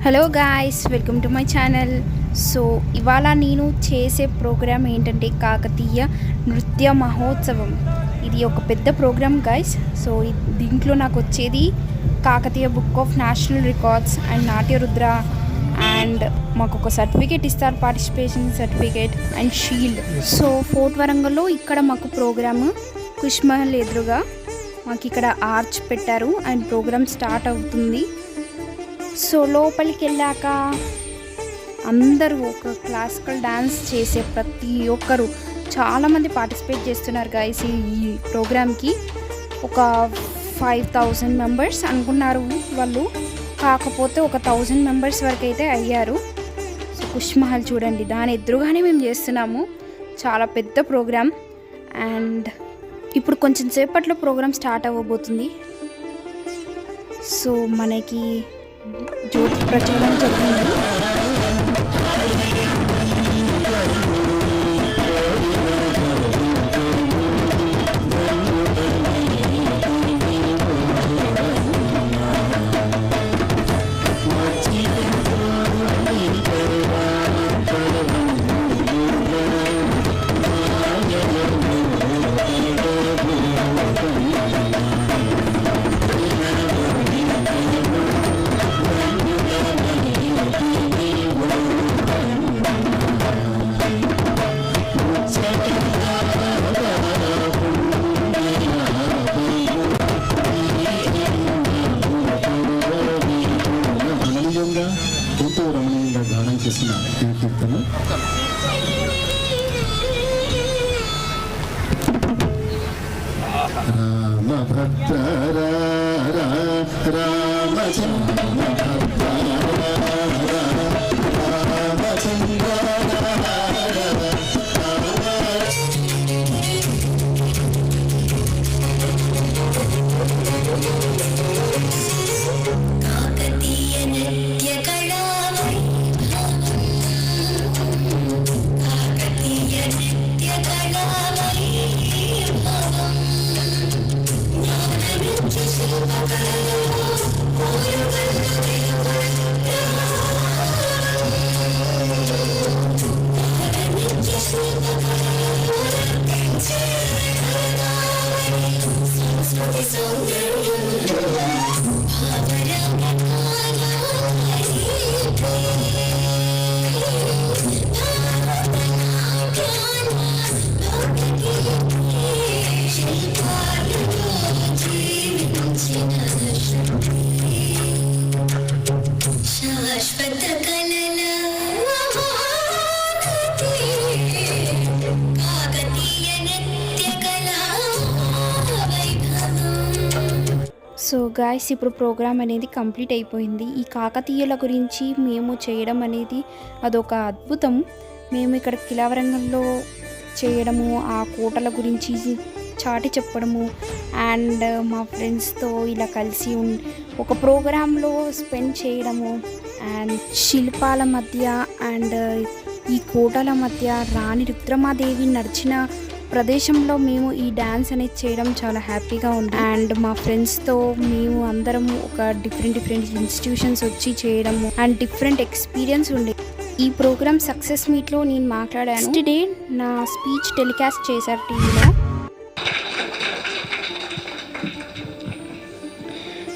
Hello guys, welcome to my channel. So ఇవాళ నేను చేసే ప్రోగ్రామ్ ఏంటంటే కాకతీయ నృత్య మహోత్సవం. ఇది ఒక పెద్ద ప్రోగ్రామ్ గాయ్స్. సో దీంట్లో నాకు వచ్చేది Kakatiya book of national records and Natyarudra, and మాకు ఒక సర్టిఫికేట్ ఇస్తారు, participation certificate and shield. So fort వరంగల్లో ఇక్కడ మాకు ప్రోగ్రాము కుష్మహల్ ఎదురుగా మాకు ఇక్కడ ఆర్చ్ పెట్టారు అండ్ ప్రోగ్రామ్ స్టార్ట్ అవుతుంది. సో లోపలికి వెళ్ళాక అందరూ ఒక క్లాసికల్ డ్యాన్స్ చేసే ప్రతి ఒక్కరు చాలామంది పార్టిసిపేట్ చేస్తున్నారు గైస్. ఈ ప్రోగ్రామ్కి ఒక 5000 మెంబర్స్ అనుకున్నారు వాళ్ళు, కాకపోతే ఒక 1000 మెంబర్స్ వరకు అయితే అయ్యారు. సో కుష్మహల్ చూడండి, దాని ఎదురుగానే మేము చేస్తున్నాము. చాలా పెద్ద ప్రోగ్రామ్. అండ్ ఇప్పుడు కొంచెం సేపట్లో ప్రోగ్రామ్ స్టార్ట్ అవ్వబోతుంది. సో మనకి జ్యోతి ప్రచారం జరిగింది. ఎంతో రమణీయంగా గానం చేసిన ఈ కీర్తన రామ భద్ర సో గాయస్, ఇప్పుడు ప్రోగ్రామ్ అనేది కంప్లీట్ అయిపోయింది. ఈ కాకతీయుల గురించి మేము చేయడం అనేది అదొక అద్భుతం. మేము ఇక్కడ కిలావరంగంలో చేయడము, ఆ కోటల గురించి చాటి చెప్పడము, అండ్ మా ఫ్రెండ్స్తో ఇలా కలిసి ఒక ప్రోగ్రాంలో స్పెండ్ చేయడము, అండ్ శిల్పాల మధ్య అండ్ ఈ కోటల మధ్య రాణి రుద్రమాదేవి నడిచిన ప్రదేశంలో మేము ఈ డ్యాన్స్ అనేది చేయడం చాలా హ్యాపీగా ఉంది. అండ్ మా ఫ్రెండ్స్తో మేము అందరం ఒక డిఫరెంట్ ఇన్స్టిట్యూషన్స్ వచ్చి చేయడము అండ్ డిఫరెంట్ ఎక్స్పీరియన్స్ ఉండే. ఈ ప్రోగ్రామ్ సక్సెస్ మీట్లో నేను మాట్లాడాను. టుడే నా స్పీచ్ టెలికాస్ట్ చేశారు టీవీలో.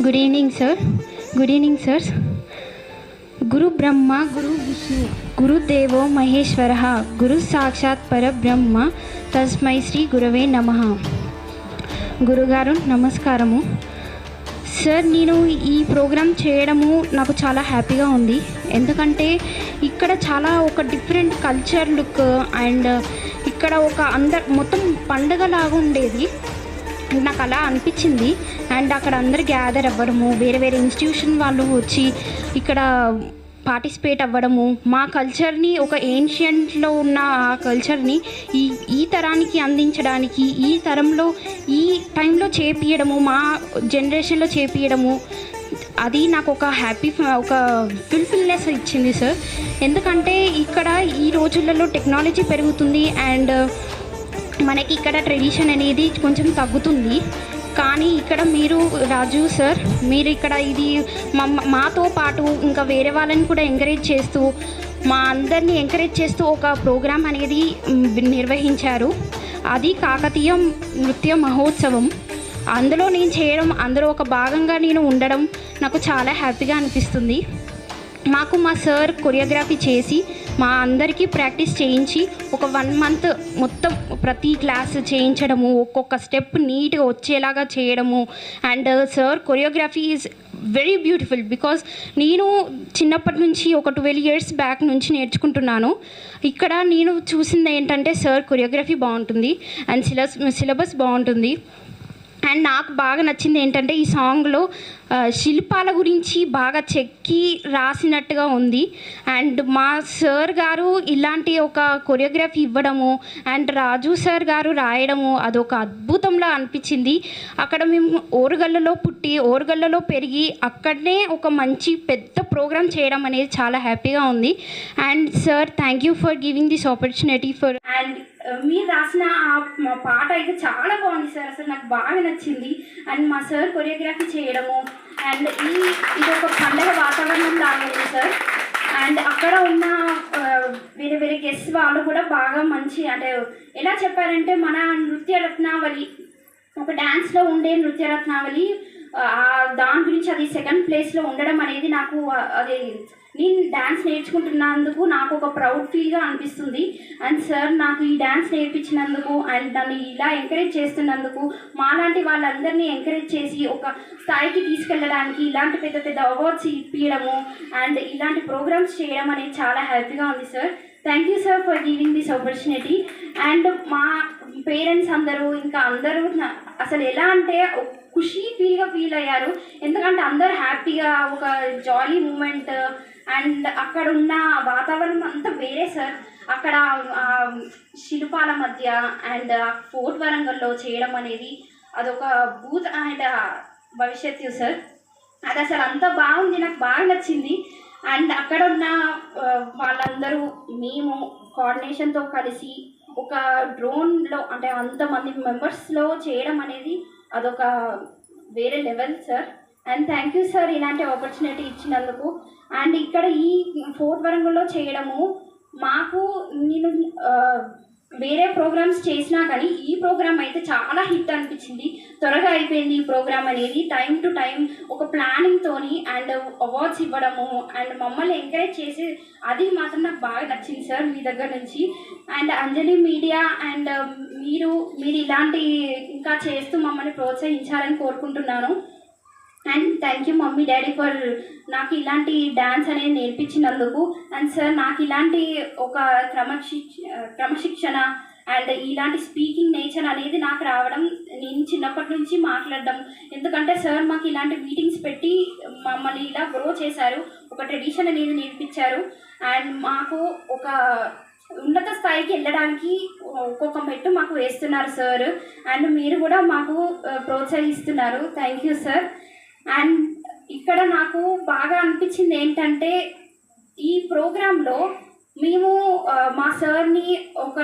Good evening sir. Good evening sir. గురు బ్రహ్మ గురు విష్ణు గురుదేవో మహేశ్వర గురు సాక్షాత్ పరబ్రహ్మ తస్మై శ్రీ గురవే నమః. గురుగారు నమస్కారము. సార్, నేను ఈ ప్రోగ్రామ్ చేయడము నాకు చాలా హ్యాపీగా ఉంది. ఎందుకంటే ఇక్కడ చాలా ఒక డిఫరెంట్ కల్చర్ లుక్ అండ్ ఇక్కడ ఒక మొత్తం పండగలాగా ఉండేది. నాకు అలా అనిపించింది. అండ్ అక్కడ అందరు గ్యాదర్ అవ్వడము, వేరే వేరే ఇన్స్టిట్యూషన్ వాళ్ళు వచ్చి ఇక్కడ పార్టిసిపేట్ అవ్వడము, మా కల్చర్ని ఒక ఏన్షియంట్లో ఉన్న ఆ కల్చర్ని ఈ తరానికి అందించడానికి, ఈ తరంలో ఈ టైంలో చేపియడము, మా జనరేషన్లో చేపియడము, అది నాకు ఒక ఒక ఫుల్ఫిల్నెస్ ఇచ్చింది సార్. ఎందుకంటే ఇక్కడ ఈ రోజులలో టెక్నాలజీ పెరుగుతుంది అండ్ మనకి ఇక్కడ ట్రెడిషన్ అనేది కొంచెం తగ్గుతుంది. కానీ ఇక్కడ మీరు రాజు సార్ మీరు ఇక్కడ ఇది మాతో పాటు ఇంకా వేరే వాళ్ళని కూడా ఎంకరేజ్ చేస్తూ మా అందరినీ ఎంకరేజ్ చేస్తూ ఒక ప్రోగ్రాం అనేది నిర్వహించారు. అది కాకతీయ నృత్య మహోత్సవం. అందులో నేను చేయడం, అందులో ఒక భాగంగా నేను ఉండడం నాకు చాలా హ్యాపీగా అనిపిస్తుంది. మాకు మా సార్ కొరియోగ్రఫీ చేసి మా అందరికీ ప్రాక్టీస్ చేయించి ఒక 1 month మొత్తం ప్రతి క్లాస్ చేయించడము, ఒక్కొక్క స్టెప్ నీట్గా వచ్చేలాగా చేయడము. And sir choreography is very beautiful. Because నేను చిన్నప్పటి నుంచి ఒక 12 years బ్యాక్ నుంచి నేర్చుకుంటున్నాను. ఇక్కడ నేను చూసింది ఏంటంటే సార్ కొరియోగ్రఫీ బాగుంటుంది అండ్ సిలబస్ బాగుంటుంది. అండ్ నాకు బాగా నచ్చింది ఏంటంటే ఈ సాంగ్లో శిల్పాల గురించి బాగా చెక్కి రాసినట్టుగా ఉంది. అండ్ మా సార్ గారు ఇలాంటి ఒక కొరియోగ్రఫీ ఇవ్వడము అండ్ రాజు సార్ గారు రాయడము అదొక అద్భుతంలా అనిపించింది. అక్కడ మేము ఓరుగల్లలో పుట్టి ఓరుగల్లలో పెరిగి అక్కడనే ఒక మంచి పెద్ద ప్రోగ్రామ్ చేయడం అనేది చాలా హ్యాపీగా ఉంది. And sir thank you for giving this opportunity for. And మీరు రాసిన మా పాట అయితే చాలా బాగుంది సార్, అసలు నాకు బాగా నచ్చింది. అండ్ మా సార్ కొరియోగ్రఫీ చేయడము అండ్ ఇది ఒక పండగ వాతావరణం లాగా ఉంది సార్. అండ్ అక్కడ ఉన్న వేరే వేరే గెస్ట్ వాళ్ళు కూడా బాగా మంచి, అంటే ఎలా చెప్పారంటే మన నృత్య రత్నావళి, ఒక డ్యాన్స్లో ఉండే నృత్య రత్నావళి దాని గురించి అది 2nd ప్లేస్లో ఉండడం అనేది నాకు అది నేను డ్యాన్స్ నేర్చుకుంటున్నందుకు నాకు ఒక ప్రౌడ్ ఫీల్గా అనిపిస్తుంది. అండ్ సార్ నాకు ఈ డ్యాన్స్ నేర్పించినందుకు అండ్ నన్ను ఇలా ఎంకరేజ్ చేస్తున్నందుకు, మాలాంటి వాళ్ళందరినీ ఎంకరేజ్ చేసి ఒక స్థాయికి తీసుకెళ్ళడానికి ఇలాంటి పెద్ద పెద్ద అవార్డ్స్ ఇప్పించడము అండ్ ఇలాంటి ప్రోగ్రామ్స్ చేయడం అనేది చాలా హ్యాపీగా ఉంది sir. Thank you sir for giving this opportunity. And మా పేరెంట్స్ అందరూ ఇంకా అందరూ అసలు ఎలా అంటే ఖుషీ ఫీల్ అయ్యారు. ఎందుకంటే అందరూ హ్యాపీగా ఒక జాలీ మూమెంట్ అండ్ అక్కడ ఉన్న వాతావరణం అంతా వేరే సార్. అక్కడ శిల్పాల మధ్య అండ్ ఫోర్ట్ వరంగల్లో చేయడం అనేది అదొక భూత్ అండ్ భవిష్యత్తు సార్. అది అసలు అంత బాగుంది, నాకు బాగా నచ్చింది. అండ్ అక్కడ ఉన్న వాళ్ళందరూ మేము కోఆర్డినేషన్తో కలిసి ఒక డ్రోన్లో అంటే అంతమంది మెంబర్స్లో చేయడం అనేది అదొక వేరే level sir. And thank you sir ఇలాంటి ఆపర్చునిటీ ఇచ్చినందుకు. అండ్ ఇక్కడ ఈ ఫోర్ట్ వరంగల్లో చేయడము మాకు నేను వేరే ప్రోగ్రామ్స్ చేసినా కానీ ఈ ప్రోగ్రామ్ అయితే చాలా హిట్ అనిపించింది. త్వరగా అయిపోయింది ఈ ప్రోగ్రామ్ అనేది, టైం టు టైం ఒక ప్లానింగ్తోని అండ్ అవార్డ్స్ ఇవ్వడము అండ్ మమ్మల్ని ఎంకరేజ్ చేసి అది మాత్రం నాకు బాగా నచ్చింది సార్ మీ దగ్గర నుంచి. అండ్ అంజలి మీడియా అండ్ మీరు ఇలాంటి ఇంకా చేస్తూ మమ్మల్ని ప్రోత్సహించాలని కోరుకుంటున్నాను. And thank you mummy daddy for నాకు ఇలాంటి డ్యాన్స్ అనేది నేర్పించినందుకు. అండ్ సార్ నాకు ఇలాంటి ఒక క్రమశిక్షణ అండ్ ఇలాంటి స్పీకింగ్ నేచర్ అనేది నాకు రావడం, నేను చిన్నప్పటి నుంచి మాట్లాడడం, ఎందుకంటే సార్ మాకు ఇలాంటి మీటింగ్స్ పెట్టి మమ్మల్ని ఇలా గ్రో చేశారు, ఒక ట్రెడిషన్ అనేది నేర్పించారు. అండ్ మాకు ఒక ఉన్నత స్థాయికి వెళ్ళడానికి ఒక్కొక్క మెట్టు మాకు వేస్తున్నారు సార్. అండ్ మీరు కూడా మాకు ప్రోత్సహిస్తున్నారు. Thank you sir. అండ్ ఇక్కడ నాకు బాగా అనిపించింది ఏంటంటే ఈ ప్రోగ్రాంలో మేము మా సార్ని ఒక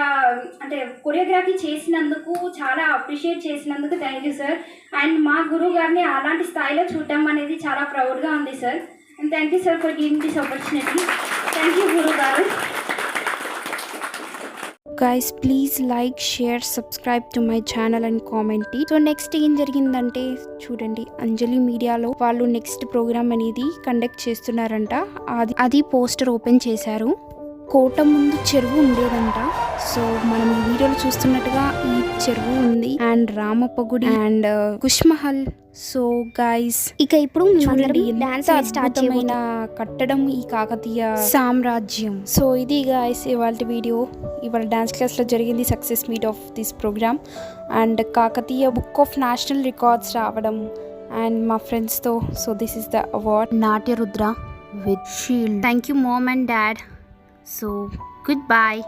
అంటే కొరియోగ్రఫీ చేసినందుకు చాలా అప్రిషియేట్ చేసినందుకు థ్యాంక్ యూ సార్. అండ్ మా గురువు గారిని అలాంటి స్థాయిలో చూడటం అనేది చాలా ప్రౌడ్గా ఉంది sir. And thank you sir for giving this opportunity. Thank you గురువు గారు. Guys please like share subscribe to my channel and comment. So next ఏం జరిగిందంటే చూడండి, అంజలి మీడియాలో వాళ్ళు నెక్స్ట్ ప్రోగ్రామ్ అనేది కండక్ట్ చేస్తున్నారంట. అది పోస్టర్ ఓపెన్ చేశారు. కోట ముందు చెరువు ఉండేదంట. సో మనం వీడియోలో చూస్తున్నట్టుగా ఈ చెరువు ఉంది అండ్ రామప్ప గుడి అండ్ కుష్మహల్. సో గైస్ ఇక ఇప్పుడు చూడండి ఎంత అద్భుతమైన కట్టడం ఈ కాకతీయ సామ్రాజ్యం. సో ఇది గైస్ ఇవాళ వీడియో. ఇవాళ డాన్స్ క్లాస్లో జరిగింది success meet of this programme and Kakatiya book of national records రావడం అండ్ మా ఫ్రెండ్స్తో. So this is the award Natya Rudra with shield. Thank you mom and dad. So goodbye.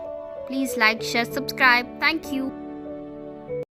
Please like, share, subscribe. Thank you.